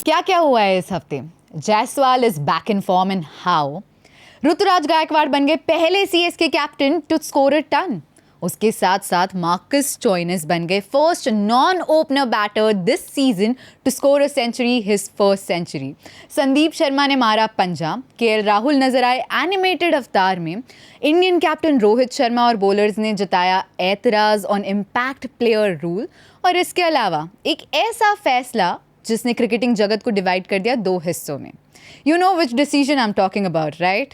क्या क्या हुआ है इस हफ्ते? Jaiswal is back in form and how? Ruturaj Gaikwad बन गए पहले CSK captain to score a ton. उसके साथ साथ मार्कस स्टोइनिस बन गए first non opener batter this season to score a century, his first century. Sandeep Sharma ने मारा पंजा. केएल राहुल नजर आए एनिमेटेड अवतार में. इंडियन कैप्टन रोहित शर्मा और बॉलर्स ने जताया एतराज ऑन इम्पैक्ट प्लेयर रूल. और इसके अलावा एक ऐसा फैसला जिसने क्रिकेटिंग जगत को डिवाइड कर दिया दो हिस्सों में. You know which decision I am talking about, right?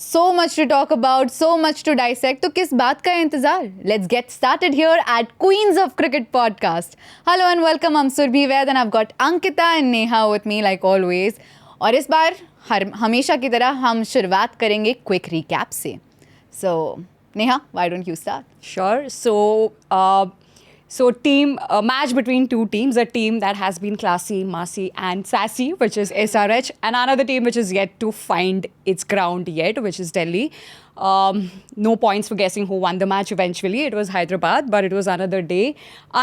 So much to talk about, so much to dissect. तो किस बात का इंतजार? Let's get started here at Queens of Cricket podcast. Hello and welcome. I'm Surbhi Vaid and I've got Ankita and Neha with me like always. और इस बार हमेशा की तरह हम शुरुआत करेंगे क्विक रिकैप से. So Neha, why don't you start? Sure. So team match between two teams, a team that has been classy, massy and sassy, which is SRH, and another team which is yet to find its ground yet, which is Delhi. No points for guessing who won the match eventually. It was Hyderabad, but it was another day.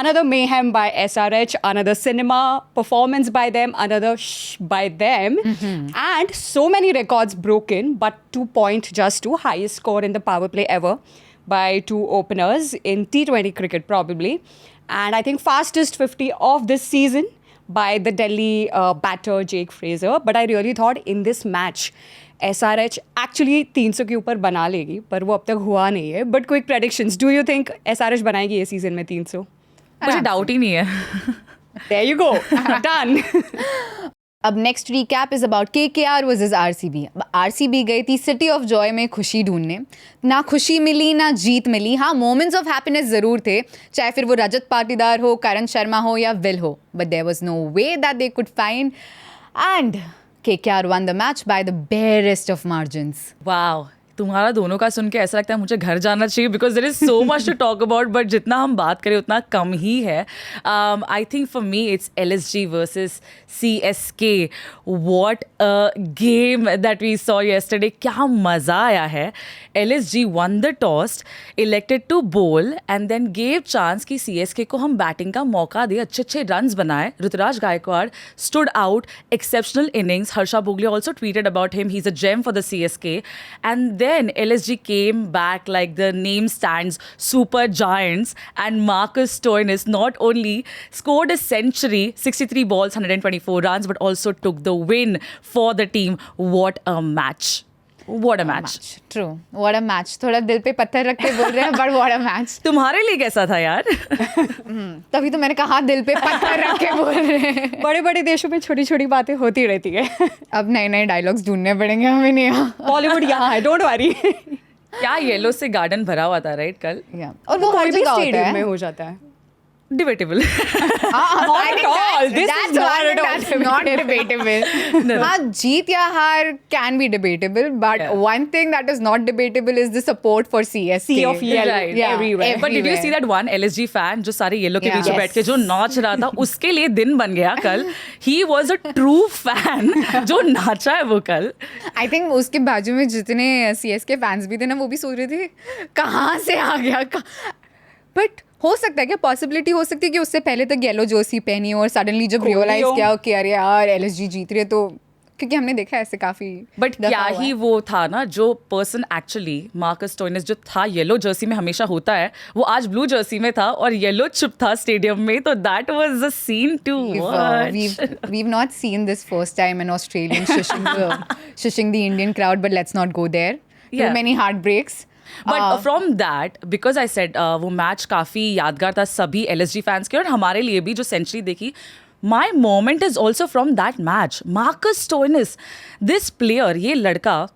Another mayhem by SRH, another cinema performance by them, another by them. And so many records broken, but 2 point just to highest score in the power play ever by two openers in T20 cricket probably. And I think fastest 50 of this season by the Delhi batter Jake Fraser. But I really thought in this match SRH actually 300 के ऊपर बना लेगी, पर वो अब तक हुआ नहीं है. But quick predictions, do you think SRH बनाएगी ये सीजन में 300? मुझे डाउट ही नहीं है. There you go. Done. अब next recap is about KKR versus RCB. RCB गई थी सिटी ऑफ जॉय में खुशी ढूंढने. ना खुशी मिली ना जीत मिली. हाँ, मोमेंट्स ऑफ हैप्पीनेस ज़रूर थे, चाहे फिर वो रजत पाटीदार हो, करण शर्मा हो या विल हो. But there was no way that they could find and KKR won the match by the barest of margins. Wow, तुम्हारा दोनों का सुन के ऐसा लगता है मुझे घर जाना चाहिए because there is so much to talk about. But जितना हम बात करें उतना कम ही है. I think for me it's LSG versus CSK. What a game that we saw yesterday. क्या मज़ा आया है. LSG won the toss, elected to bowl and then gave chance कि CSK को हम बैटिंग का मौका दे, अच्छे अच्छे रन्स बनाए. Ruturaj Gaikwad stood out, exceptional innings. Harsha Bhogle also tweeted about him, he is a gem for the CSK. And then LSG came back like the name stands, super giants, and Marcus Stoinis not only scored a century, 63 balls, 124 runs, but also took the win for the team. What a match. What a match. True, what a match. थोड़ा दिल पे पत्थर रख के बोल रहे हैं, but what a match. तुम्हारे लिए कैसा था यार? तभी तो मैंने कहा दिल पे पत्थर रख के बोल रहे हैं. बड़े बड़े देशों में छोटी छोटी बातें होती रहती है. अब नए नए डायलॉग्स ढूंढने पड़ेंगे हमें. नहीं, बॉलीवुड यहाँ है, डोंट वरी. क्या येलो से गार्डन भरा हुआ था राइट कल? और वो कोई हर भी जगह होता स्टेडियम में है. हो जाता है. Debatable. Not at all. This is not debatable. No. हाँ, जीत या हार can be debatable, but Yeah. one thing that is not debatable is the support for CSK. Sea of yellow Right. Yeah, everywhere. But did you everywhere. see that one LSG fan जो सारे yellow के Yeah. पीछे Yes. बैठ के जो नाच रहा था, उसके लिए दिन बन गया कल. He was a true fan जो नाचा है वो कल. I think उसके बाजू में जितने CSK फैंस भी थे ना, वो भी सोच रहे थे कहाँ से आ गया. बट हो सकता है क्या, पॉसिबिलिटी हो सकती है कि उससे पहले तक येलो जर्सी पहनी हो और सडनली जब रियलाइज किया कि अरे यार LSG जीत रही है, तो क्योंकि हमने देखा है ऐसे काफी. बट क्या ही वो था ना, जो पर्सन एक्चुअली मार्कस स्टोइनिस जो था येलो जर्सी में हमेशा होता है, वो आज ब्लू जर्सी में था और येलो चुप था स्टेडियम में. तो that was the scene to watch. We've not seen this first time an Australian shushing the Indian crowd, but let's not go there. Too Yeah. many heartbreaks. But from that, because I said वो match काफ़ी यादगार था सभी LSG fans के और हमारे लिए भी जो सेंचुरी देखी. My moment is also from that match. Marcus Stoinis, this player, ये लड़का,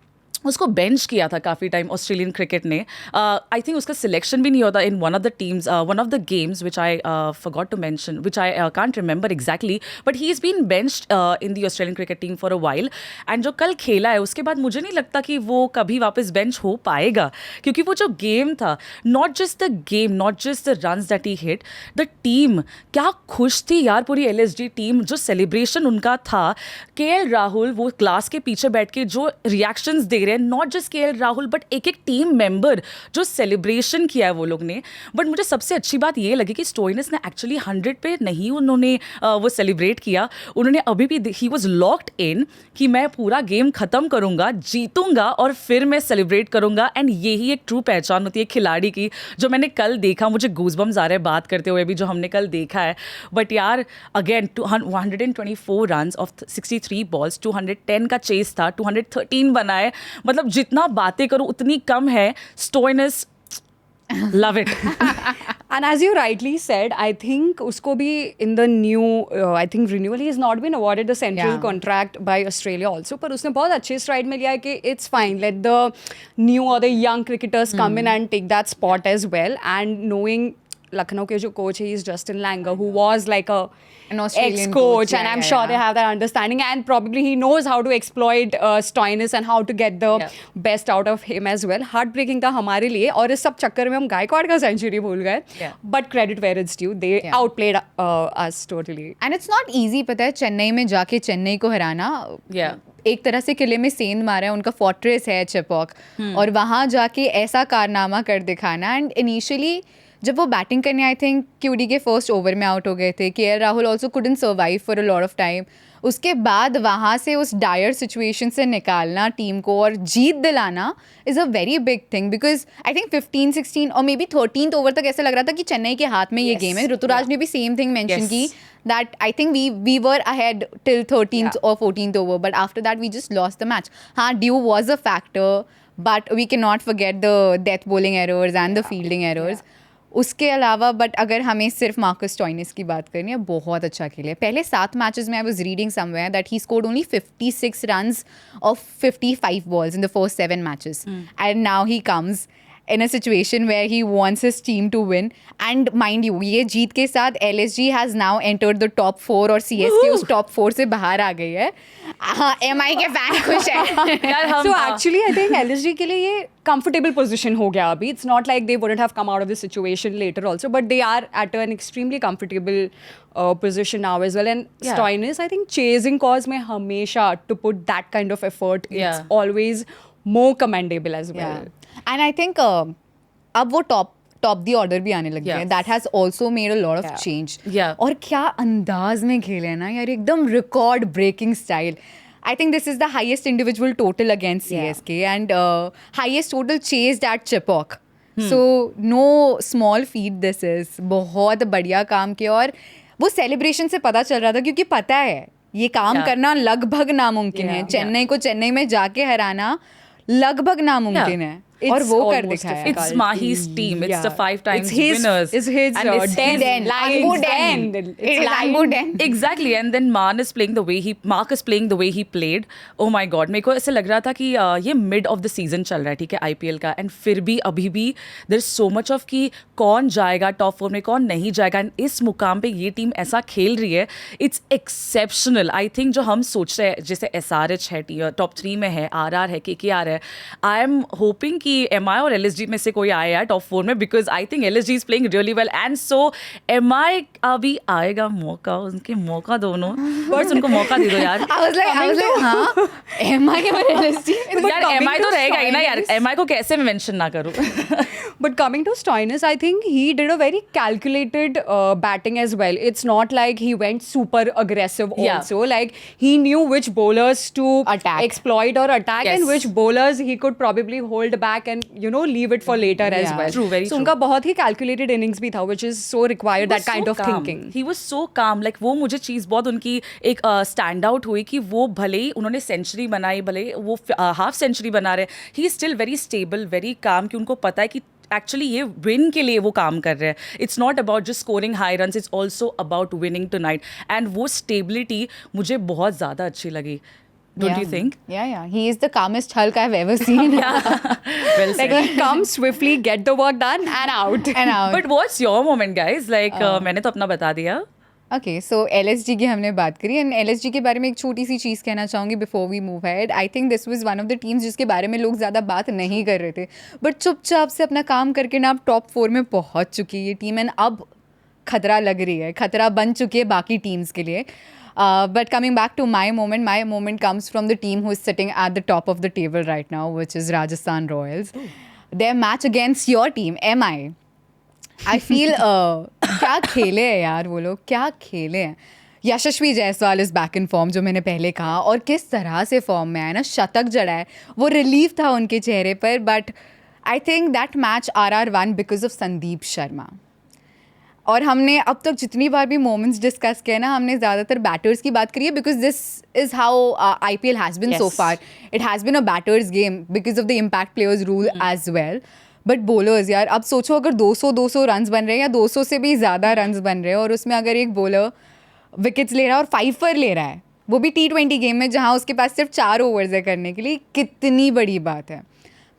उसको बेंच किया था काफ़ी टाइम ऑस्ट्रेलियन क्रिकेट ने. आई थिंक उसका सिलेक्शन भी नहीं होता in one of the teams, one of the games which I forgot to mention, which I can't remember exactly. But he is been benched in the Australian cricket team for a while. And जो कल खेला है उसके बाद मुझे नहीं लगता कि वो कभी वापस बेंच हो पाएगा, क्योंकि वो जो गेम था, not just the game, not just the runs that he hit, the team क्या खुश थी यार. पूरी LSG टीम, जो सेलिब्रेशन उनका था. KL राहुल वो ग्लास के पीछे बैठ के जो रिएक्शंस दे रहे रहे हैं, not just KL Rahul but एक एक टीम मेंबर जो सेलिब्रेशन किया है वो लोग ने. बट मुझे सबसे अच्छी बात ये लगी कि स्टोइनिस ने एक्चुअली 100 पे नहीं उन्होंने वो सेलिब्रेट किया. उन्होंने अभी भी ही वॉज लॉक्ड इन कि मैं पूरा गेम खत्म करूंगा, जीतूंगा और फिर मैं सेलिब्रेट करूंगा. एंड यही एक ट्रू पहचान होती है खिलाड़ी की, जो मैंने कल देखा. मुझे गूज़बम्स आ रहे हैं बात करते हुए भी, जो हमने कल देखा है. बट यार अगेन 124 रन्स ऑफ 63 बॉल्स, 210 का चेस था, 213 बनाए. मतलब जितना बातें करूं उतनी कम है. Stoinis, love it. And as you rightly said, I think usko bhi in the new, I think renewal, he has not been awarded the central Yeah. contract by Australia also. पर उसने बहुत अच्छे stride में लिया है कि it's fine, let the new or the young cricketers come in and take that spot as well. And knowing Lucknow के जो coach है, he is Justin Langer, who was like An Australian ex-coach, coach, and yeah, I'm yeah, sure yeah. they have that understanding, and probably he knows how to exploit Stoinis and how to get the Yeah. best out of him as well. Heartbreaking था हमारे लिए, और इस सब चक्कर में हम गायकवाड़ का सेंचुरी भूल गए. Yeah. But credit where it's due, they Yeah. outplayed us totally. And it's not easy, पता है, चेन्नई में जाके चेन्नई को हराना. Yeah. एक तरह से किले में सेंध मारा है, उनका फोर्ट्रेस है चेपॉक, और वहाँ जाके ऐसा कारनामा कर दिखाना. एंड इनिशियली जब वो बैटिंग करने आई थिंक QD के फर्स्ट ओवर में आउट हो गए थे. KL Rahul also couldn't survive for a lot of time. उसके बाद वहाँ से उस डायर सिचुएशन से निकालना टीम को और जीत दिलाना is a very big thing, because I think 15, 16 और मे बी 13th ओवर तक ऐसा लग रहा था कि चेन्नई के हाथ में ये Yes. गेम है. ऋतुराज ने भी सेम थिंग मेंशन Yes. की, that I think we were ahead till 13th Yeah. or 14th over, but after that we just lost the match. Dew was a factor, but we cannot forget the death bowling errors and the fielding errors. उसके अलावा but अगर हमें सिर्फ Marcus Stoinis की बात करनी है, बहुत अच्छा खेले. पहले 7 मैचेस में I was reading somewhere that he scored only 56 runs off 55 balls in the first 7 matches. And now he comes in a situation where he wants his team to win. And mind you, ये जीत के साथ LSG has now entered the top 4 और CSK उस top 4 से बाहर आ गई है. हाँ, MI के फैन खुश है. यार हम So actually, I think LSG के लिए ये comfortable position हो गया अभी. It's not like they wouldn't have come out of this situation later also, but they are at an extremely comfortable position now as well. And Yeah. Stoinis, I think chasing cause में हमेशा to put that kind of effort, it's Yeah. always more commendable as well. And I think अब वो top दी order भी आने लग गया है. Yes. That has also made a lot of Yeah. Change. Yeah. और क्या अंदाज में खेले हैं ना यार, एकदम record breaking style. I think this is the highest individual total against Yeah. CSK and highest total chased at Chepauk. So no small feat this is. बहुत बढ़िया काम किया, और वो सेलिब्रेशन से पता चल रहा था, क्योंकि पता है ये काम Yeah. करना लगभग नामुमकिन है. Yeah. चेन्नई को चेन्नई में जाके हराना लगभग नामुमकिन Yeah. है, और It's वो कर almost दिखाया. difficult. It's Mahi's team. It's the 5 times It's his, winners. It's his And it's den. his- Lions Anbu den. den. It It's is Lions Anbu den. Exactly, and then Mark is playing the way he played. Oh my God, मेरे को ऐसे लग रहा था कि ये mid of the season चल रहा है, ठीक है, IPL का, and फिर भी अभी भी there's so much of कि कौन जाएगा टॉप 4 में, कौन नहीं जाएगा. एंड इस मुकाम पे ये टीम ऐसा खेल रही है, इट्स एक्सेप्शनल. आई थिंक जो हम सोच रहे हैं, जैसे SRH है टॉप 3 में है, RR है, KKR है, आई एम होपिंग कि MI और LSG में से कोई आए यार टॉप 4 में, because I think LSG is playing really well. And so MI अभी आएगा मौका, उनके मौका दोनों, बस उनको मौका दे दो यार. I was like, हाँ, MI और LSG. यार coming MI तो to रहेगा ही ना यार, Stoinis- MI को कैसे मैं मेंशन ना करूं. But coming to Stoinis, I think he did a very calculated batting as well. It's not like he went super aggressive Yeah. also. Like he knew which bowlers to Attack. exploit or attack, Yes. and which bowlers he could probably hold back and leave it for later as Yeah. well. True, very so true. उनका बहुत ही calculated innings भी था, which is so required that kind of thinking. He was so calm. Like वो मुझे चीज़ बहुत उनकी एक stand out हुई कि वो भले ही उन्होंने सेंचुरी बनाई, भले ही वो हाफ सेंचुरी बना रहे, he is still very stable, very calm, कि उनको पता है कि एक्चुअली ये विन के लिए वो काम कर रहे हैं. It's not about just scoring high runs, it's also about winning tonight. And वो स्टेबिलिटी मुझे बहुत ज़्यादा अच्छी लगी. Don't you think? Yeah. He is the calmest Hulk I've ever seen. Well Like said. he comes swiftly, get the work done, and out. And out. But what's your moment, guys? Like मैंने तो अपना बता दिया. Okay, सो LSG की हमने बात करी, and LSG के बारे में एक छोटी सी चीज़ कहना चाहूँगी before we move ahead. I think this was one of the teams जिसके बारे में लोग ज़्यादा बात नहीं कर रहे थे, बट चुपचाप से अपना काम करके ना अब टॉप 4 में पहुँच चुकी है ये टीम, एंड अब खतरा लग रही है, खतरा बन चुकी है बाकी टीम्स के लिए. But coming back to my moment comes from the team who is sitting at the top of the table right now, which is Rajasthan Royals. Their match against your team, MI. I feel क्या खेले हैं यार वो लोग, क्या खेले हैं. Yashasvi Jaiswal is back in form, जो मैंने पहले कहा, और किस तरह से फॉर्म में आया ना, शतक जड़ा है, वो रिलीफ था उनके चेहरे पर. But I think that match RR won because of Sandeep Sharma. और हमने अब तक जितनी बार भी मोमेंट्स डिस्कस किए ना, हमने ज़्यादातर बैटर्स की बात करी है, because this is how IPL has been so far. It has been a batter's game because of the impact players rule as well. But bowlers यार, अब सोचो अगर 200 रन्स बन रहे हैं या 200 से भी ज़्यादा रन्स बन रहे हैं, और उसमें अगर एक बॉलर विकेट्स ले रहा है और 5 पर ले रहा है, वो भी T20 गेम में जहाँ उसके पास सिर्फ 4 ओवर्स है करने के लिए, कितनी बड़ी बात है.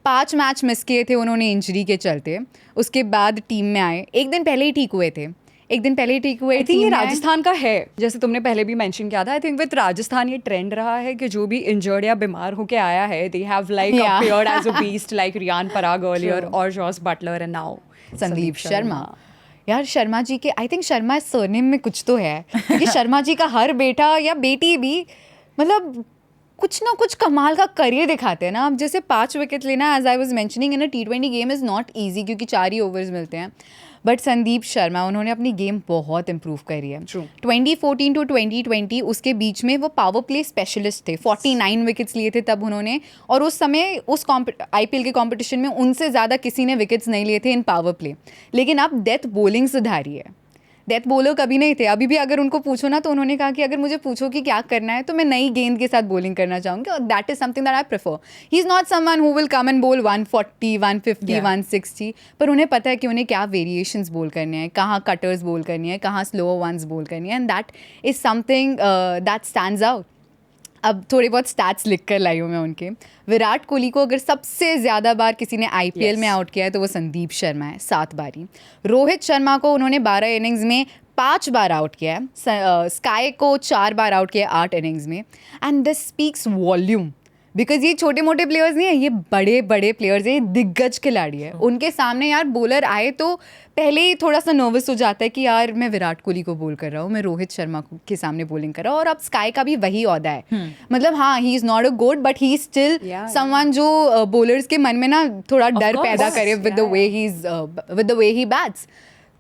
5 मैच मिस किए थे उन्होंने इंजरी के चलते. उसके बाद टीम में आए, एक दिन पहले ही ठीक हुए थे. आई थिंक ये राजस्थान का है, जैसे तुमने पहले भी मेंशन किया था. आई थिंक विद राजस्थान ये ट्रेंड रहा है कि जो भी इंजर्ड या बीमार होके आया है, they have like appeared as a beast, like Riyan Parag earlier और Jos Buttler and now Sandeep Sharma. यार शर्मा जी के, आई थिंक शर्मा सरनेम में कुछ तो है, क्योंकि शर्मा जी का हर बेटा या बेटी भी मतलब कुछ ना कुछ कमाल का करियर दिखाते हैं ना. अब जैसे 5 विकेट लेना, as I was mentioning, in a T20 game is not easy, क्योंकि 4 ही ओवर्स मिलते हैं. बट संदीप शर्मा, उन्होंने अपनी गेम बहुत इम्प्रूव करी है. 2014 to 2020 उसके बीच में वो पावर प्ले स्पेशलिस्ट थे. 49 विकेट्स लिए थे तब उन्होंने, और उस समय उस IPL के कॉम्पिटिशन में उनसे ज़्यादा किसी ने विकेट्स नहीं लिए थे इन पावर प्ले. लेकिन अब डेथ बॉलिंग सुधारी है. डेथ बॉलर कभी नहीं थे. अभी भी अगर उनको पूछो ना, तो उन्होंने कहा कि अगर मुझे पूछो कि क्या करना है, तो मैं नई गेंद के साथ बॉलिंग करना चाहूँगी, और that is something that I prefer. He is not someone who will come and बोल 140, 150, 160, पर उन्हें पता है कि उन्हें क्या वेरिएशंस बोल करने हैं, कहाँ कटर्स बोल करनी है, कहाँ स्लोअर वंस बोल करनी है, and that is something that stands out. अब थोड़े बहुत स्टैट्स लिख कर लाई हूँ मैं उनके. विराट कोहली को अगर सबसे ज़्यादा बार किसी ने IPL में आउट किया है, तो वो संदीप शर्मा है, 7 बारी. रोहित शर्मा को उन्होंने 12 इनिंग्स में 5 बार आउट किया है. स्काई को 4 बार आउट किया 8 इनिंग्स में. And this speaks volume, because ये छोटे मोटे प्लेयर्स नहीं है, ये बड़े बड़े प्लेयर्स हैं, ये दिग्गज खिलाड़ी है. उनके सामने यार बॉलर आए तो पहले ही थोड़ा सा नर्वस हो जाता है कि यार मैं विराट कोहली को बोल कर रहा हूँ, मैं रोहित शर्मा के सामने बॉलिंग कर रहा हूँ. और अब स्काई का भी वही औदा है. मतलब हाँ, ही इज़ नॉट अ गोड, but he is still someone जो बॉलर्स के मन में ना थोड़ा डर पैदा करे with the way he bats.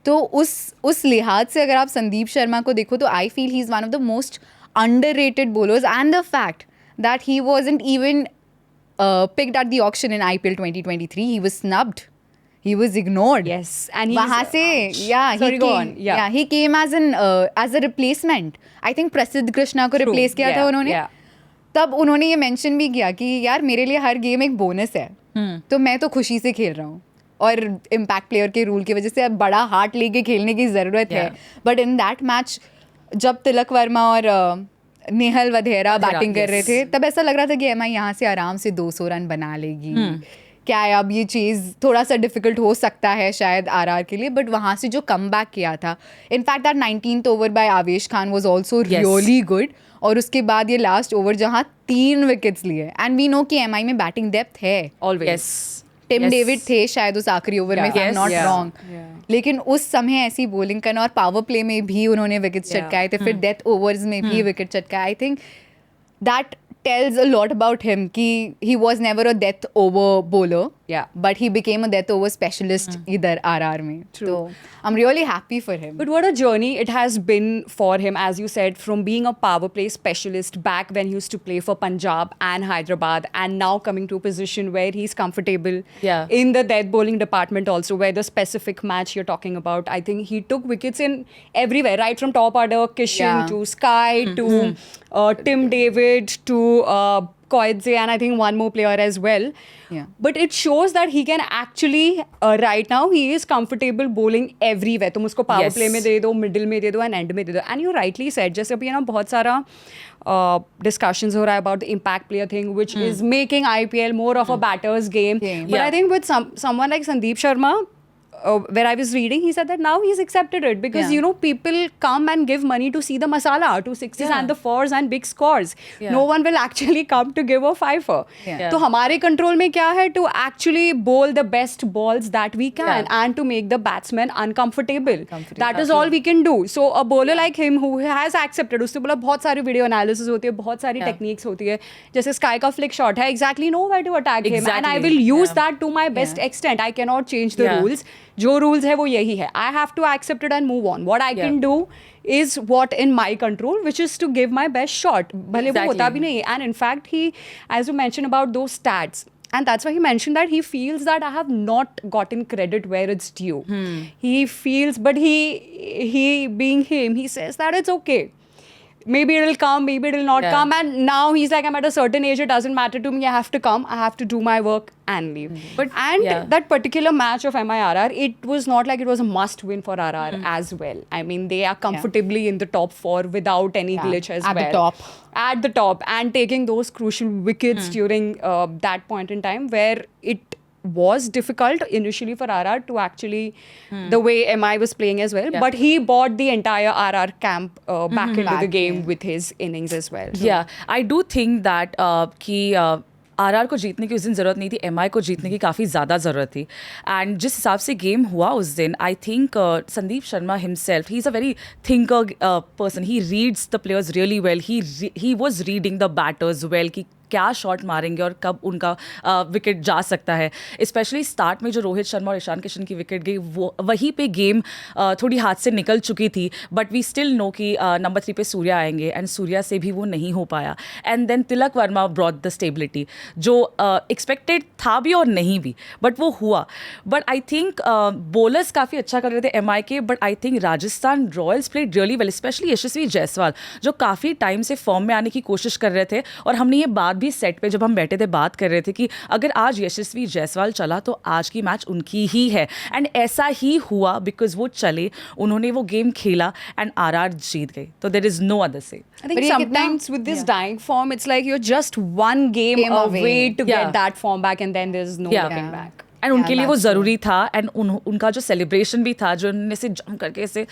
तो उस लिहाज से अगर आप संदीप शर्मा को देखो, तो I feel he is one of the most underrated bowlers. And the fact that he wasn't even picked at the auction in IPL 2023. He was snubbed. He was ignored. Yes, and he's वहाँ से he came as a replacement. I think प्रसिद्ध कृष्णा को replace किया था उन्होंने. तब उन्होंने ये mention भी किया कि यार मेरे लिए हर गेम एक बोनस है, तो मैं तो खुशी से खेल रहा हूँ, और इम्पैक्ट प्लेयर के रूल की वजह से अब बड़ा हार्ट लेके खेलने की ज़रूरत है. बट इन दैट मैच जब तिलक वर्मा और नेहल वधेरा बैटिंग कर रहे थे, तब ऐसा लग रहा था कि MI यहाँ से आराम से 200 रन बना लेगी. क्या है, अब ये चीज़ थोड़ा सा डिफिकल्ट हो सकता है शायद RR के लिए. बट वहाँ से जो कम बैक किया था, in fact that 19th over by आवेश Khan was also really good. और उसके बाद ये लास्ट ओवर जहाँ 3 विकेट्स लिए, एंड वी नो कि MI में बैटिंग डेप्थ है ऑलवेज. टिम डेविड थे शायद उस आखिरी ओवर में, नॉट रॉन्ग. लेकिन उस समय ऐसी बॉलिंग करना, और पावर प्ले में भी उन्होंने विकेट चटकाए थे, फिर डेथ ओवर्स में भी विकेट चटकाए. I think that tells a lot about him कि he was never a death over bowler, but he became a death over specialist इधर RR में. So I'm really happy for him. But what a journey it has been for him, as you said, from being a power play specialist back when he used to play for Punjab and Hyderabad, and now coming to a position where he's comfortable in the death bowling department also, where the specific match you're talking about, I think he took wickets in everywhere, right from top order Kishan to Sky to Tim David to Koidze, and I think one more player as well. But it shows that he can actually right now he is comfortable bowling everywhere. तुम उसको power play में दे दो, middle में दे दो, and end में दे दो. And you rightly said, जैसे अभी ना बहुत सारा discussions हो रहा है about the impact player thing, which is making IPL more of a batter's game. But I think with someone like Sandeep Sharma, where I was reading, he said that now he's accepted it because Yeah. you know people come and give money to see the masala, to sixes Yeah. and the fours and big scores. Yeah. No one will actually come to give a fiver. Yeah. तो हमारे control में क्या है to actually bowl the best balls that we can Yeah. and to make the batsman uncomfortable. Uncomfortable. That is all we can do. So a bowler like him who has accepted, उसने बोला बहुत सारी video analysis होती है, बहुत सारी Yeah. techniques होती है, जैसे Sky का flick shot है, exactly know where to attack him and I Exactly. will use Yeah. that to my best extent. I cannot change the Yeah. rules. जो rules है वो यही है. I have to accept it and move on. What I Yeah. can do is what in my control, which is to give my best shot. भले वो होता Exactly. भी नहीं. And in fact, he, as you mentioned about those stats, and that's why he mentioned that he feels that I have not gotten credit where it's due. He feels, but he being him, he says that it's okay. Maybe it'll come, maybe it'll not Yeah. come. And now he's like, I'm at a certain age, it doesn't matter to me. I have to come, I have to do my work and leave. And yeah. that particular match of MIRR, it was not like it was a must win for RR as well. I mean, they are comfortably in the top 4 without any glitch as At well. the top. At the top. And taking those crucial wickets during that point in time where it was difficult initially for RR to actually, the way MI was playing as well. Yeah. But he brought the entire RR camp back into the Back, game yeah. with his innings as well. या आई do think that कि RR को जीतने की उस दिन ज़रूरत नहीं थी, एमआई को जीतने की काफ़ी ज़्यादा ज़रूरत थी. एंड जिस हिसाब से गेम हुआ उस दिन, I think Sandeep Sharma himself, he is a very thinker person. He reads the players really well. He was reading the batters well कि क्या शॉट मारेंगे और कब उनका विकेट जा सकता है. स्पेशली स्टार्ट में जो रोहित शर्मा और ईशान किशन की विकेट गई, वो वहीं पे गेम थोड़ी हाथ से निकल चुकी थी. बट वी स्टिल नो कि नंबर 3 पे सूर्या आएंगे एंड सूर्या से भी वो नहीं हो पाया. And then Tilak Varma brought the stability, जो एक्सपेक्टेड था भी और नहीं भी, बट वो हुआ. बट आई थिंक बॉलर्स काफ़ी अच्छा कर रहे थे एम आई के. But I think Rajasthan Royals played really well, specially Yashasvi Jaiswal, जो काफ़ी टाइम से फॉर्म में आने की कोशिश कर रहे थे. और हमने ये बात भी सेट पे जब हम बैठे थे बात कर रहे थे कि अगर आज यशस्वी जायसवाल चला तो आज की मैच उनकी ही है. एंड ऐसा ही हुआ बिकॉज वो चले, उन्होंने वो गेम खेला एंड आरआर जीत गई. तो देर इज नो अदर से. I think But ये sometimes with this dying form, it's like you're just one game Game away away. to Yeah. get that form back, and then there's no Yeah. looking Yeah. back. And उनके Yeah, लिए वो that's ज़रूरी था. And उनका जो celebration भी था, जो उन्होंने से जम करके ऐसे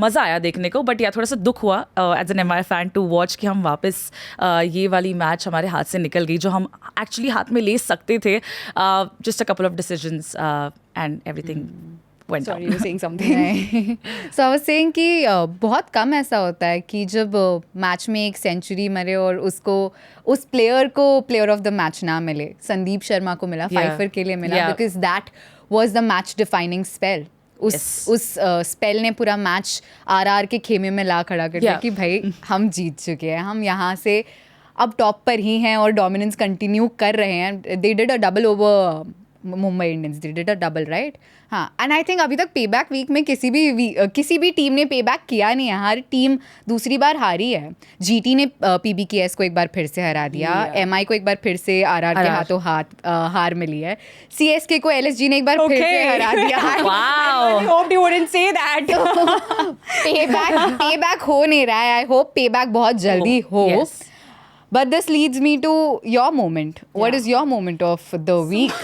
मज़ा आया देखने को. बट या थोड़ा सा दुख हुआ as an MI fan to watch कि हम वापस ये वाली मैच हमारे हाथ से निकल गई जो हम एक्चुअली हाथ में ले सकते थे. Just a couple of decisions and everything went Sorry, down. you were saying something. So I was saying कि बहुत कम ऐसा होता है कि जब मैच में एक सेंचुरी मरे और उसको उस प्लेयर को प्लेयर ऑफ द मैच ना मिले. संदीप शर्मा को मिला, Yeah. फाइफर के लिए मिला, Yeah. Because that was the match defining spell. उस स्पेल ने पूरा मैच आरआर के खेमे में ला खड़ा कर दिया Yeah. कि भाई हम जीत चुके हैं, हम यहाँ से अब टॉप पर ही हैं और डोमिनेंस कंटिन्यू कर रहे हैं. They did a double over Mumbai Indians, they did a double, right? हाँ. एंड आई थिंक अभी तक पे बैक वीक में किसी भी टीम ने पे बैक किया नहीं है. हर टीम दूसरी बार हारी है. जीटी ने पीबीकेएस को एक बार फिर से हरा दिया, एमआई को एक बार फिर से आरआर के हाथों हार मिली है, सीएसके को एलएसजी ने एक बार फिर से हरा दिया. Wow. I hoped you wouldn't say that. पे बैक हो नहीं रहा है. आई होप पे बैक बहुत जल्दी हो. Yes. But this leads me to your moment. What is your moment of the week?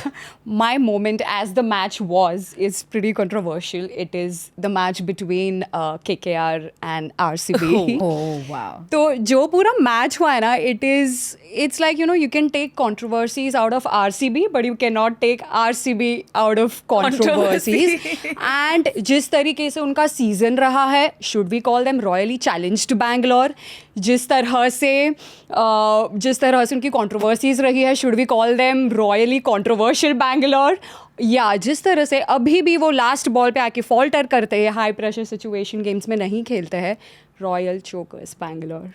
My moment as the match is pretty controversial. It is the match between KKR and RCB. Oh, wow. तो जो पूरा match हुआ है ना, it's like, you can take controversies out of RCB, but you cannot take RCB out of controversies. And जिस तरीके से उनका सीजन रहा है, should we call them royally challenged Bangalore? जिस तरह से उनकी controversies रही है, should we call them royally controversial Bangalore? या जिस तरह से अभी भी वो लास्ट बॉल पे आके फॉल्टर करते हैं, हाई प्रेशर सिचुएशन गेम्स में नहीं खेलते हैं, royal chokers Bangalore.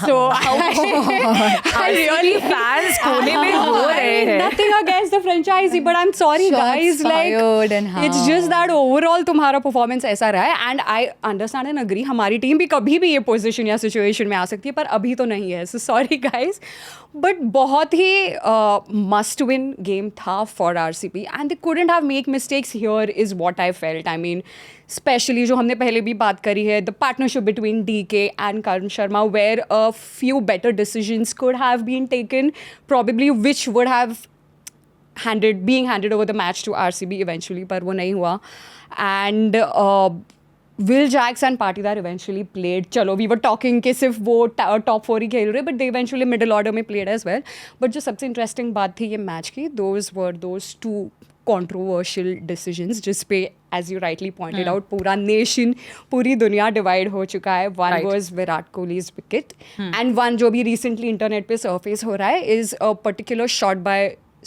So I really fans कोने में हो रहे हैं. nothing against the franchisee, but I'm sorry Shots guys, fired and it's just that overall तुम्हारा performance ऐसा रहा है. And I understand and agree, हमारी टीम भी कभी भी ये पोजीशन या सिचुएशन में आ सकती है, पर अभी तो नहीं है. So sorry guys, but बहुत ही must win game था for RCB, and they couldn't have make mistakes here is what I felt. I mean, especially जो हमने पहले भी बात करी है, the partnership between DK and Karan Sharma, where a few better decisions could have been taken, probably which would have being handed over the match to RCB eventually, पर वो नहीं हुआ. And Will Jacks and Patidar eventually played. चलो, we were talking कि सिर्फ वो top 4 ही खेल रहे, but they eventually middle order में played as well. But जो सबसे interesting बात थी ये match की, those were those two controversial decisions जिस पे, as you rightly pointed out, पूरा nation, पूरी दुनिया divide हो चुका है. One Right. was Virat Kohli's wicket, and one जो भी recently internet पे surface हो रहा है is a particular shot by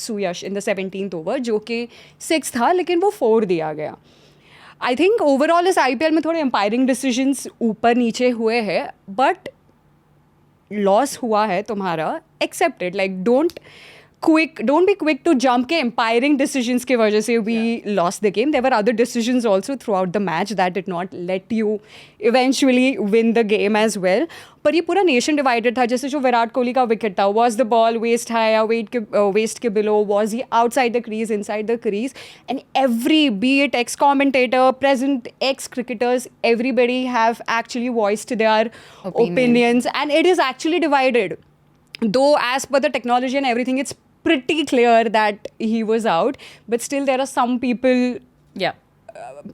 Suyash in the 17th over, जो कि 6 था लेकिन वो 4 दिया गया. आई थिंक ओवरऑल इस IPL में थोड़े एम्पायरिंग डिसीजंस ऊपर नीचे हुए हैं, बट लॉस हुआ है तुम्हारा, accepted. Like don't be quick to jump के empiring decisions की वजह से we lost the game. There were other decisions also throughout the match that did not let you eventually win the game as well. पर ये पूरा nation divided था. जैसे जो विराट कोहली का विकेट था, was the ball waist high या waist के below, was he outside the crease, inside the crease, and every, be it ex-commentator, present ex-cricketers, everybody have actually voiced their opinions, and it is actually divided. Though as per the technology and everything, it's pretty clear that he was out, but still there are some people, Yeah.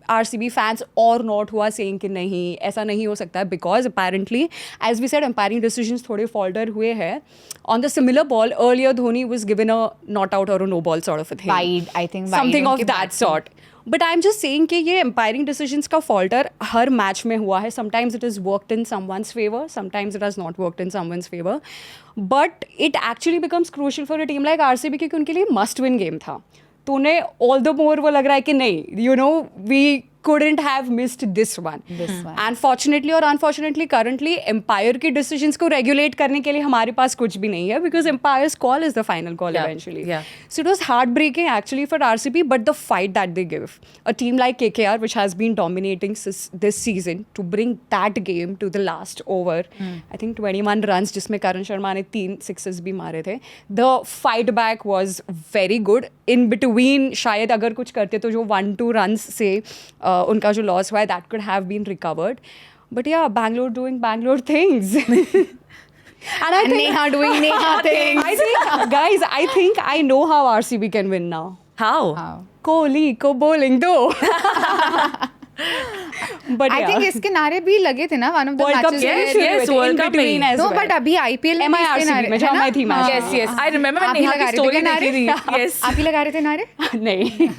RCB fans or not, who are saying कि नहीं ऐसा नहीं हो सकता, because apparently, as we said, umpiring decisions थोड़े falter हुए हैं. On the similar ball, earlier Dhoni was given a not out or a no ball sort of a thing. Wide, I think. wide Something of उनके that bat से. sort. But I'm just saying कि ये umpiring decisions का falter हर match में हुआ है. Sometimes it has worked in someone's favor, sometimes it has not worked in someone's favor. But it actually becomes crucial for a team like RCB क्योंकि उनके लिए must win game था. तो उन्हें all the more वो लग रहा है कि नहीं, you know, we couldn't have missed this one. And fortunately or unfortunately, currently empire की decisions को regulate करने के लिए हमारे पास कुछ भी नहीं है, because empire's call is the final call eventually. Yeah. So it was heartbreaking actually for RCB, but the fight that they give, a team like KKR, which has been dominating this season, to bring that game to the last over, I think 21 runs, जिसमें करण शर्मा ने 3 sixes भी मारे थे. The fight back was very good. In between, शायद अगर कुछ करते तो जो 1-2 runs से उनका जो लॉस हुआ है, that could have been recovered. But yeah, Bangalore doing Bangalore things. And I think Neha doing Neha things. I think, guys, I think I know how RCB can win now. How? Kohli को bowling दो. But I yeah. think इसके नारे भी लगे थे ना one of the World Cup matches से Yes, शुरू yes, हुए थे, World in Cup between में. as No, well. but अभी IPL में भी इसके MIRCB नारे में, जहाँ है ना? मैं थी match Yes, yes. I remember मैं आप ही नेहा लगा की रहे थे story क्या देखी नारे? थी. Yes. आप ही लगा रहे थे नारे? नहीं,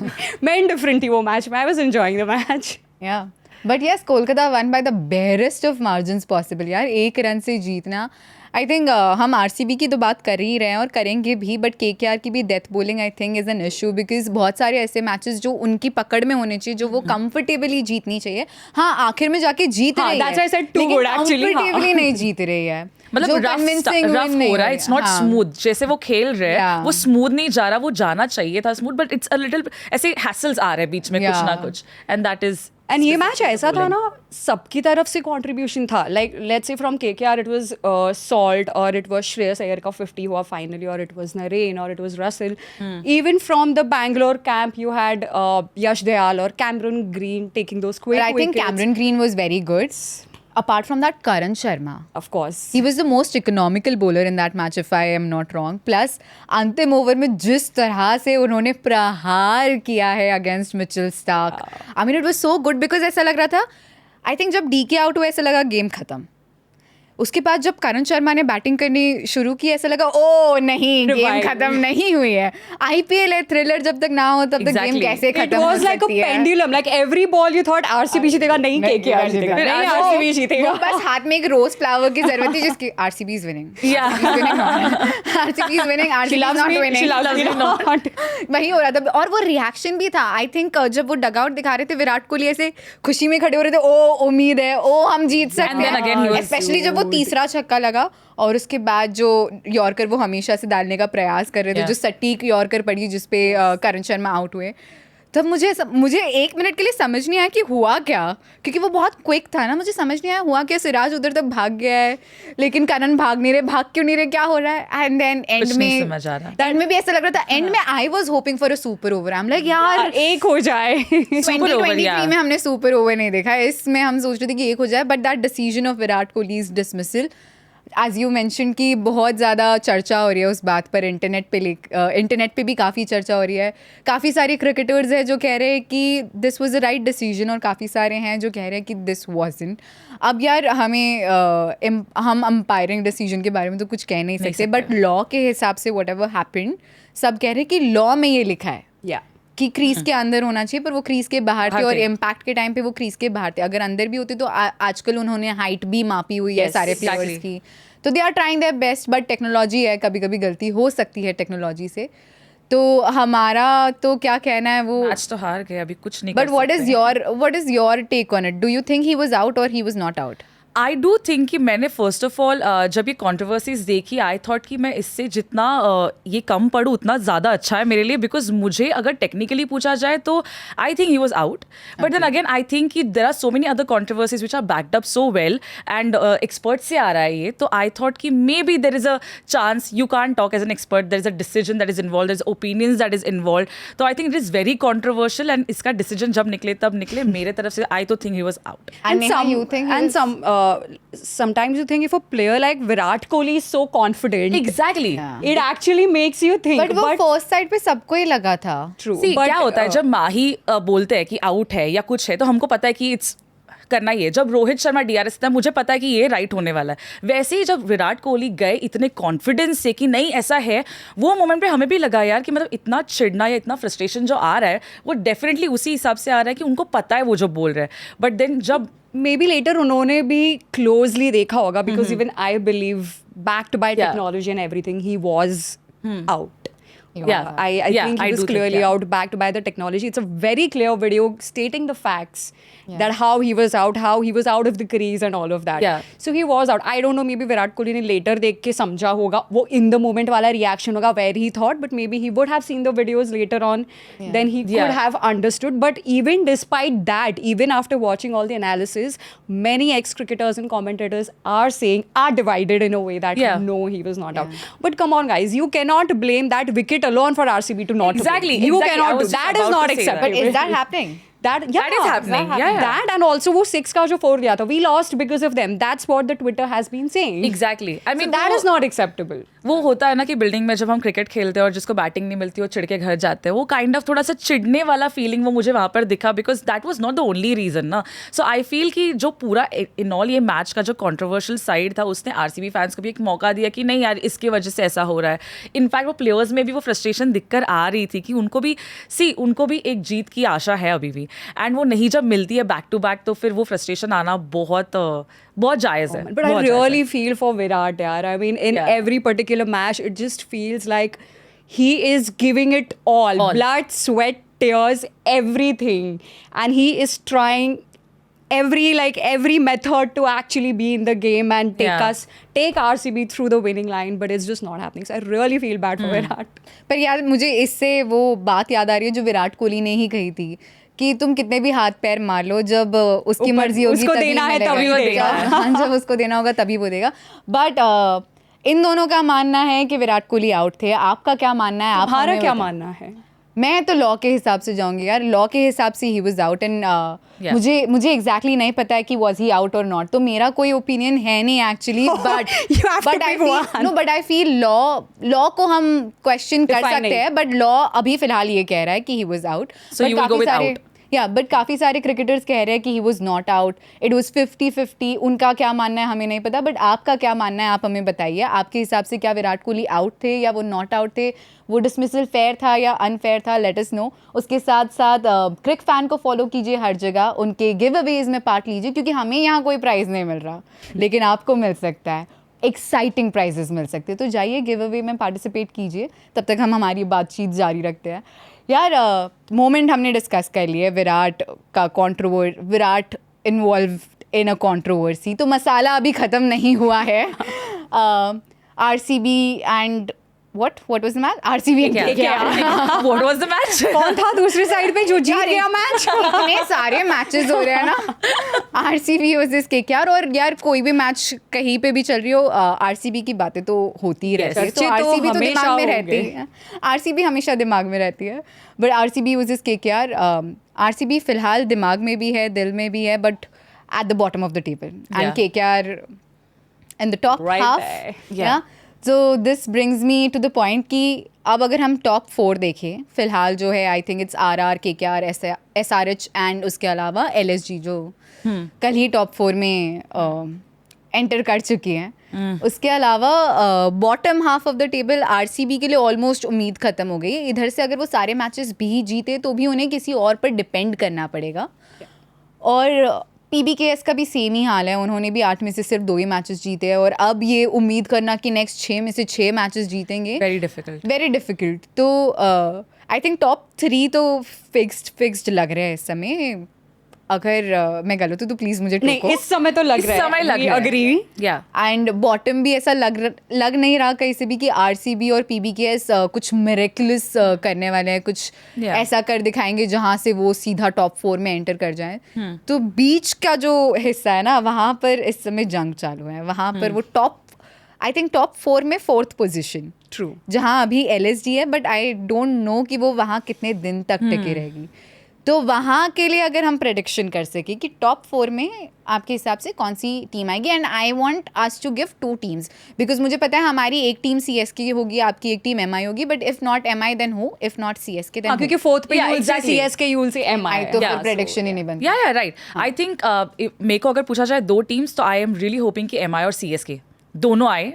मैं indifferent थी वो match में. I was enjoying the match. Yeah. But yes, Kolkata won by the barest of margins possible. यार 1 रन से जीतना. आई थिंक हम RCB की तो बात कर ही रहे हैं और करेंगे भी, बट KKR की भी death bowling I think is an issue, because बहुत सारे ऐसे मैचेस जो उनकी पकड़ में होने चाहिए, जो वो कंफर्टेबली जीतनी चाहिए. हाँ, आखिर में जाके जीत रही है, that's why I said too good actually. Comfortably नहीं जीत रही है. मतलब रफ हो रहा है, इट्स नॉट स्मूथ. जैसे वो खेल रहे हैं वो स्मूथ नहीं जा रहा, वो जाना चाहिए था smooth, but it's a little ऐसे हैसल्स आ रहे हैं बीच में कुछ ना कुछ, एंड दैट इज. एंड ये मैच ऐसा था ना, सबकी तरफ से कंट्रीब्यूशन था. Like let's say from KKR it was Salt, और इट वाज श्रेयस अय्यर का 50 हुआ फाइनली, और इट वाज नरेन, और it was Russell. Even from the Bangalore camp you had Yash Dayal और Cameron green taking those quick I think Cameron green was very good. Apart from that, Karan Sharma. Of course. He was the most economical bowler in that match, if I am not wrong. Plus, अंतिम over में जिस तरह से उन्होंने प्रहार किया है against Mitchell Starc. I mean, it was so good because ऐसा लग रहा था, I think जब DK आउट हुआ ऐसा लगा गेम खत्म. उसके बाद जब करण शर्मा ने बैटिंग करनी शुरू की, ऐसा लगा ओ नहीं, गेम खत्म नहीं हुई है. IPL है, थ्रिलर जब तक ना हो तब तक गेम कैसे खत्म हो सकती है. It was like a pendulum. Like every ball you thought RCB जीतेगा, नहीं KKR जीतेगा, नहीं RCB जीतेगा. बस हाथ में एक रोज फ्लावर की जरूरत थी जिसकी RCB is winning. Yeah. RCB is winning. RCB is not winning. She loves me not. वही हो रहा था. और वो रिएक्शन भी था. आई थिंक जब वो डगआउट दिखा रहे थे विराट कोहली ऐसे खुशी में खड़े हो रहे थे, ओ उम्मीद है, ओ हम जीत सकते And then again he हैं. was स्पेशली जब वो तीसरा छक्का लगा और उसके बाद जो यॉर्कर वो हमेशा से डालने का प्रयास कर रहे थे, जो सटीक यॉर्कर पड़ी जिसपे करण शर्मा आउट हुए, तब मुझे 1 मिनट के लिए समझ नहीं आया कि हुआ क्या, क्योंकि वो बहुत क्विक था ना. मुझे समझ नहीं आया हुआ क्या. सिराज उधर तक भाग गया है लेकिन करण भाग नहीं रहे, भाग क्यों नहीं रहे, क्या हो रहा है. एंड देन एंड में भी ऐसा लग रहा था. एंड में I was hoping for a super over. I am like यार एक हो जाए. 2023 में हमने सुपर ओवर नहीं देखा, इसमें हम सोच रहे थे कि एक हो जाए. But that decision of Virat Kohli's dismissal as you mention कि बहुत ज़्यादा चर्चा हो रही है उस बात पर इंटरनेट पे भी काफ़ी चर्चा हो रही है. काफ़ी सारे क्रिकेटर्स हैं जो कह रहे हैं कि this was the right decision और काफ़ी सारे हैं जो कह रहे हैं कि दिस वाजंट. अब यार हम अंपायरिंग डिसीजन के बारे में तो कुछ कह नहीं सकते, बट लॉ के हिसाब से वट एवर हैपेंड, सब कह रहे हैं कि लॉ में ये लिखा है Yeah. कि क्रीज के अंदर होना चाहिए, पर वो क्रीज के बाहर थे और इम्पैक्ट के टाइम पे वो क्रीज के बाहर थे. अगर अंदर भी होते तो आजकल उन्होंने हाइट भी मापी हुई है Yes, सारे प्लेयर्स exactly. की. तो they are trying their best, but technology है, कभी कभी गलती हो सकती है टेक्नोलॉजी से. तो हमारा तो क्या कहना है वो, मैच तो हार गए, अभी कुछ नहीं. But what is your take on it? Do you think he was out और he was not out? I do think कि मैंने फर्स्ट ऑफ ऑल जब ये कॉन्ट्रोवर्सीज देखी, आई थॉट कि मैं इससे जितना ये कम पढ़ूँ उतना ज़्यादा अच्छा है मेरे लिए, बिकॉज मुझे अगर टेक्निकली पूछा जाए तो I think he was out. But then again I think कि there are so many other controversies which are backed up so well and expert से आ रहा है ये. तो आई थॉट कि maybe there is a chance, you can't talk as an expert, there is a decision that is involve, there is opinions that is involve. तो I think it is very controversial and इसका decision जब निकले तब निकले. मेरे तरफ से आई तो think he was out. And Neha, you think he was- sometimes you think if a player like Virat Kohli is so confident, exactly. it actually makes you think. But वो फर्स्ट साइड पे सबको ही लगा था. true. See, But, क्या होता है जब माही बोलते हैं कि आउट है या कुछ है तो हमको पता है कि इट्स करना ही है. जब रोहित शर्मा डीआरएस था मुझे पता है कि ये राइट होने वाला है. वैसे ही जब विराट कोहली गए इतने कॉन्फिडेंस से कि नहीं ऐसा है, वो मोमेंट पे हमें भी लगा यार कि मतलब इतना चिढ़ना या इतना फ्रस्ट्रेशन जो आ रहा है वो डेफिनेटली उसी हिसाब से आ रहा है कि उनको पता है वो जो बोल रहे हैं. बट देन जब maybe later उन्होंने भी closely देखा होगा because even I believe backed by Yeah. technology and everything he was out. Yeah. I Yeah, think he I was do think, clearly yeah. out, backed by the technology. It's a very clear video stating the facts that how he was out of the crease and all of that. Yeah. So he was out. I don't know, maybe Virat Kohli ने later देख के समझा होगा, वो in the moment वाला reaction होगा where he thought, but maybe he would have seen the videos later on, then he could Yeah. have understood. But even despite that, even after watching all the analysis, many ex-cricketers and commentators are divided in a way that Yeah. no, he was not out. But come on, guys, you cannot blame that wicket alone for RCB to not Exactly, play. You exactly. I cannot do was just that. Is about not to say that. acceptable. But is that happening? That That is happening. Yeah. That and also वो 6 का जो 4 दिया था, we lost because of them. That's what the Twitter has been saying. Exactly I So mean that is not acceptable. वो होता है ना कि बिल्डिंग में जब हम क्रिकेट खेलते हैं और जिसको बैटिंग नहीं मिलती वो चिढ़ के घर जाते हैं, वो काइंड ऑफ थोड़ा सा चिढ़ने वाला फीलिंग वो मुझे वहाँ पर दिखा, because that was not the only reason ना. सो आई फील कि जो पूरा इन ऑल ये मैच का जो कंट्रोवर्शियल साइड था उसने आरसीबी फैंस को भी एक मौका दिया कि नहीं यार इसकी वजह से ऐसा हो रहा है. इनफैक्ट वो प्लेयर्स में भी वो फ्रस्ट्रेशन दिखकर आ रही थी कि उनको भी एक जीत की आशा है अभी भी, एंड वो नहीं जब मिलती है बैक टू बैक तो फिर वो फ्रस्ट्रेशन आना बहुत जायज़ है. But I really feel for Virat, yaar. I mean, in Yeah. every particular match, it just feels like he is giving it all. Blood, sweat, tears, everything. And he is trying every method to actually be in the game and take RCB through the winning line, but it's just not happening. So I really feel bad for Virat. पर यार मुझे इससे वो बात याद आ रही है जो विराट कोहली ने ही कही थी कि तुम कितने भी हाथ पैर मार लो, जब उसकी मर्जी होगी उसको तभी देना है मिलेगा। तभी वो देगा। हाँ, जब उसको देना होगा तभी वो देगा. बट इन दोनों का मानना है कि विराट कोहली आउट थे. आपका क्या मानना है? आप तुम्हारा हमें क्या बताओ. मानना है? मैं तो लॉ के हिसाब से जाऊंगी यार. लॉ के हिसाब से ही वाज आउट एंड Yeah. मुझे एग्जैक्टली नहीं पता है कि वाज ही आउट और नॉट, तो मेरा कोई ओपिनियन है नहीं actually. But You have to pick one. But I feel law को हम क्वेश्चन कर Define सकते नहीं. हैं, बट लॉ अभी फिलहाल ये कह रहा है कि ही was out. So you will go with out. But काफ़ी सारे क्रिकेटर्स कह रहे हैं कि he was not out. It was 50-50. उनका क्या मानना है हमें नहीं पता, बट आपका क्या मानना है आप हमें बताइए. आपके हिसाब से क्या विराट कोहली आउट थे या वो नॉट आउट थे? वो डिसमिसल फेयर था या अनफेयर था? Let us know. उसके साथ साथ क्रिक फैन को फॉलो कीजिए हर जगह, उनके गिव अवेज में पार्ट लीजिए, क्योंकि हमें यहाँ कोई प्राइज़ नहीं मिल रहा लेकिन आपको मिल सकता है. एक्साइटिंग प्राइजेस मिल सकते हैं, तो जाइए गिव अवे में पार्टिसिपेट कीजिए. तब तक हम हमारी बातचीत जारी रखते हैं. यार मोमेंट हमने डिस्कस कर लिए विराट का Virat involve in a controversy, तो मसाला अभी ख़त्म नहीं हुआ है. RCB and what was the match? RCB and KKR. What was the match? कौन था दूसरी साइड पे जो जीत गया मैच? इतने सारे मैचेस हो रहे हैं ना. RCB versus KKR. और यार कोई भी मैच कहीं पे भी चल रही हो, RCB की बातें तो होती ही रहती है. तो चर्चे तो RCB तो हमेशा दिमाग में होंगे. रहती है. RCB हमेशा दिमाग में रहती है. But RCB versus KKR, RCB फिलहाल दिमाग में भी है, दिल में भी है, but at the bottom of the table. And KKR in the top Right half. there. Yeah. So this brings me to the point कि अब अगर हम टॉप 4 देखें फिलहाल जो है I think it's RR, KKR, SRH and उसके अलावा LSG जो कल ही टॉप 4 में एंटर कर चुकी हैं. उसके अलावा bottom half of the table RCB के लिए ऑलमोस्ट उम्मीद ख़त्म हो गई. इधर से अगर वो सारे मैचेस भी जीते तो भी उन्हें किसी और पर डिपेंड करना पड़ेगा. और PBKS का भी सेम ही हाल है. उन्होंने भी 8 में से सिर्फ 2 ही मैचेस जीते हैं और अब ये उम्मीद करना कि नेक्स्ट 6 में से 6 मैचेस जीतेंगे वेरी डिफिकल्ट. तो आई थिंक टॉप 3 तो फिक्स्ड लग रहा है इस समय. अगर मैं गलत हूँ तो प्लीज मुझे नहीं, टोको. इस समय तो लग इस रहा है. समय लग We रहा है. agree. या एंड बॉटम भी ऐसा लग नहीं रहा कहीं से भी कि RCB और PBKS कुछ मिरेकुलस करने वाले हैं, कुछ Yeah. ऐसा कर दिखाएंगे जहाँ से वो सीधा टॉप 4 में एंटर कर जाए. तो बीच का जो हिस्सा है ना वहाँ पर इस समय जंग चालू है. वहाँ पर वो आई थिंक टॉप 4 में 4th पोजिशन True. जहाँ अभी LSG है, बट आई डोंट नो कि वो वहाँ कितने दिन तक टिके रहेगी. तो वहाँ के लिए अगर हम प्रेडिक्शन कर सके कि टॉप 4 में आपके हिसाब से कौन सी टीम आएगी. And I want us to give 2 teams because मुझे पता है हमारी एक टीम CSK होगी, आपकी एक टीम MI होगी, but if not MI then हो, इफ नॉट CSK देन क्योंकि 4th पे Yeah, you will say exactly. CSK, you will say MI. तो Yeah, फिर प्रेडिक्शन ही नहीं बनती. या राइट. आई थिंक मेरे को अगर पूछा जाए 2 टीम्स तो आई एम रियली होपिंग कि MI और CSK दोनों आए,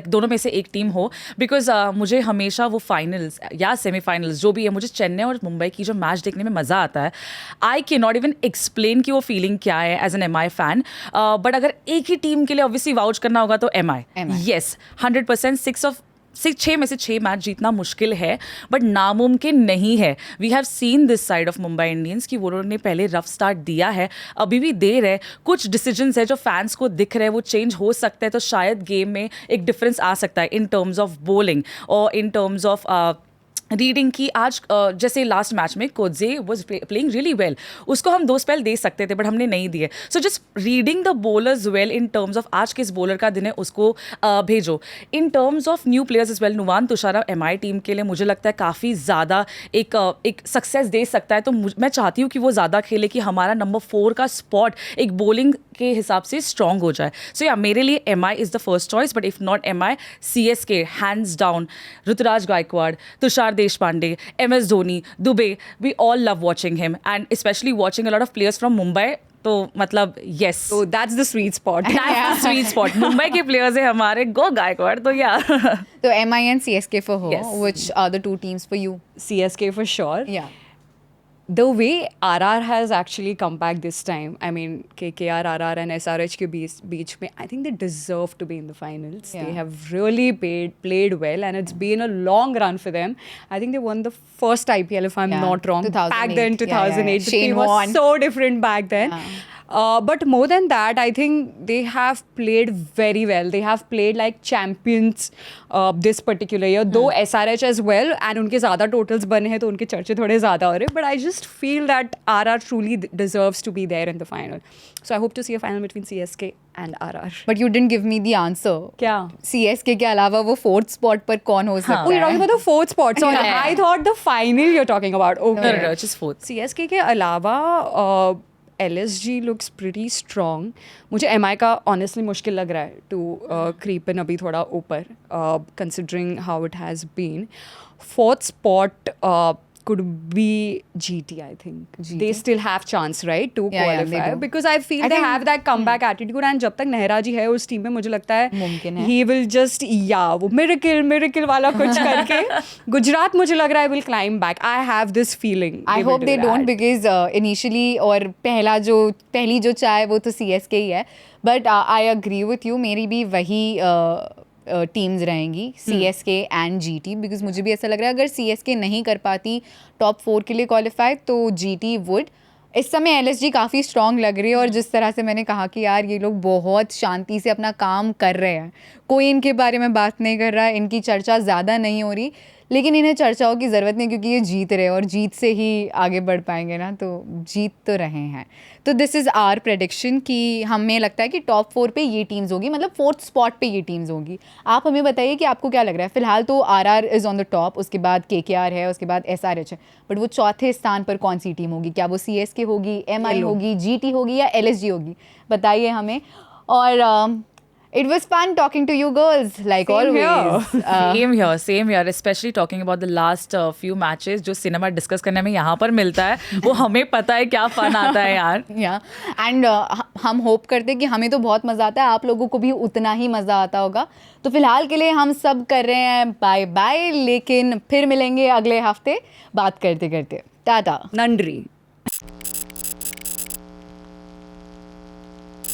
दोनों में से एक टीम हो. बिकॉज मुझे हमेशा वो फाइनल्स या सेमीफाइनल्स जो भी है, मुझे चेन्नई और मुंबई की जो मैच देखने में मज़ा आता है. I can not even explain कि वो फीलिंग क्या है एज एन MI फैन. बट अगर एक ही टीम के लिए ऑब्वियसली वाउच करना होगा तो MI. येस 100%. 6 में से 6 मैच जीतना मुश्किल है बट नामुमकिन नहीं है. We have seen this side of Mumbai Indians कि वो उन्होंने पहले रफ स्टार्ट दिया है, अभी भी दे रहे. कुछ डिसीजंस है जो फैंस को दिख रहे हैं, वो चेंज हो सकता है. तो शायद गेम में एक डिफरेंस आ सकता है इन टर्म्स ऑफ बॉलिंग और इन टर्म्स ऑफ रीडिंग की. आज जैसे लास्ट मैच में cosy was playing really well, उसको हम 2 स्पेल दे सकते थे बट हमने नहीं दिए. So just reading the bowlers well in terms of आज किस बॉलर का दिन है उसको भेजो. In terms of new players is well, Nuwan Thushara MI team के लिए मुझे लगता है काफ़ी ज़्यादा एक सक्सेस दे सकता है. तो मैं चाहती हूँ कि वो ज़्यादा खेले कि हमारा नंबर 4 का स्पॉट एक बॉलिंग के हिसाब से स्ट्रॉन्ग हो जाए. सो या मेरे लिए MI is the first choice, but if not MI, CSK hands down. Ruturaj Gaikwad, Tushar Deshpande, MS Dhoni, Dube, we all love watching him and especially watching a lot of players from Mumbai. तो मतलब yes, So that's the sweet spot. Sweet spot. Mumbai के players है हमारे, गो गायकवाड़. तो या तो MI and CSK for her, Yes. which are the 2 teams for you? CSK for sure. Yeah. The way RR has actually come back this time, I mean, KKR, RR and SRH के beach में, I think they deserve to be in the finals. Yeah. They have really played well and it's been a long run for them. I think they won the first IPL, if I'm Yeah, not wrong. 2008. Back then, Yeah, yeah, 2008. yeah. The Shane team was Warne. so different back then. But more than that, I think they have played very well. They have played like champions this particular year. Though SRH as well, and उनके ज़्यादा totals बने हैं तो उनके चर्चे थोड़े ज़्यादा हो रहे. But I just feel that RR truly deserves to be there in the final. So I hope to see a final between CSK and RR. But you didn't give me the answer. क्या? CSK के अलावा वो 4th spot पर कौन हो सकता Oh, you're talking है? about the 4th spot. So Yeah. I thought the final you're talking about. Okay. No, just 4th. CSK के अलावा LSG looks pretty strong. मुझे MI का honestly मुश्किल लग रहा है to creep in अभी थोड़ा ऊपर, considering how it has been. 4th spot could be GT, I think. GT? They still have chance, right, to Yeah, yeah, they qualify. do. Because I feel I they think- have that comeback attitude and जब तक नेहरा जी है उस team में मुझे लगता है मुमकिन है। he will just, वो miracle वाला कुछ करके गुजरात मुझे लग रहा है will climb back. I have this feeling. I will hope do they don't that. because initially और पहली जो चाय वो तो CSK ही है. But I agree with you. मेरी भी वही टीम्स रहेंगी, CSK एंड GT, बिकॉज मुझे भी ऐसा लग रहा है अगर CSK नहीं कर पाती टॉप 4 के लिए क्वालिफाई तो GT वुड. इस समय LSG काफ़ी स्ट्रॉन्ग लग रही है और जिस तरह से मैंने कहा कि यार ये लोग बहुत शांति से अपना काम कर रहे हैं, कोई इनके बारे में बात नहीं कर रहा है, इनकी चर्चा ज़्यादा नहीं हो रही, लेकिन इन्हें चर्चाओं की ज़रूरत नहीं क्योंकि ये जीत रहे हैं और जीत से ही आगे बढ़ पाएंगे ना, तो जीत तो रहे हैं. तो दिस इज़ आर प्रेडिक्शन कि हमें लगता है कि टॉप 4 पे ये टीम्स होगी, मतलब 4th स्पॉट पे ये टीम्स होगी. आप हमें बताइए कि आपको क्या लग रहा है. फिलहाल तो RR is on the top, उसके बाद KKR है, उसके बाद SRH है, बट वो चौथे स्थान पर कौन सी टीम होगी? क्या वो CSK होगी, MI होगी, GT होगी या LSG होगी? बताइए हमें. और It was fun talking to you girls, like Same always. here. Same here. Especially talking about the last few matches जो सिनेमा डिस्कस करने में यहाँ पर मिलता है वो हमें पता है क्या फन आता है यार. एंड हम होप करते हैं कि हमें तो बहुत मज़ा आता है, आप लोगों को भी उतना ही मज़ा आता होगा. तो फिलहाल के लिए हम सब कर रहे हैं बाय बाय, लेकिन फिर मिलेंगे अगले हफ्ते बात करते करते. टाटा. Nandri.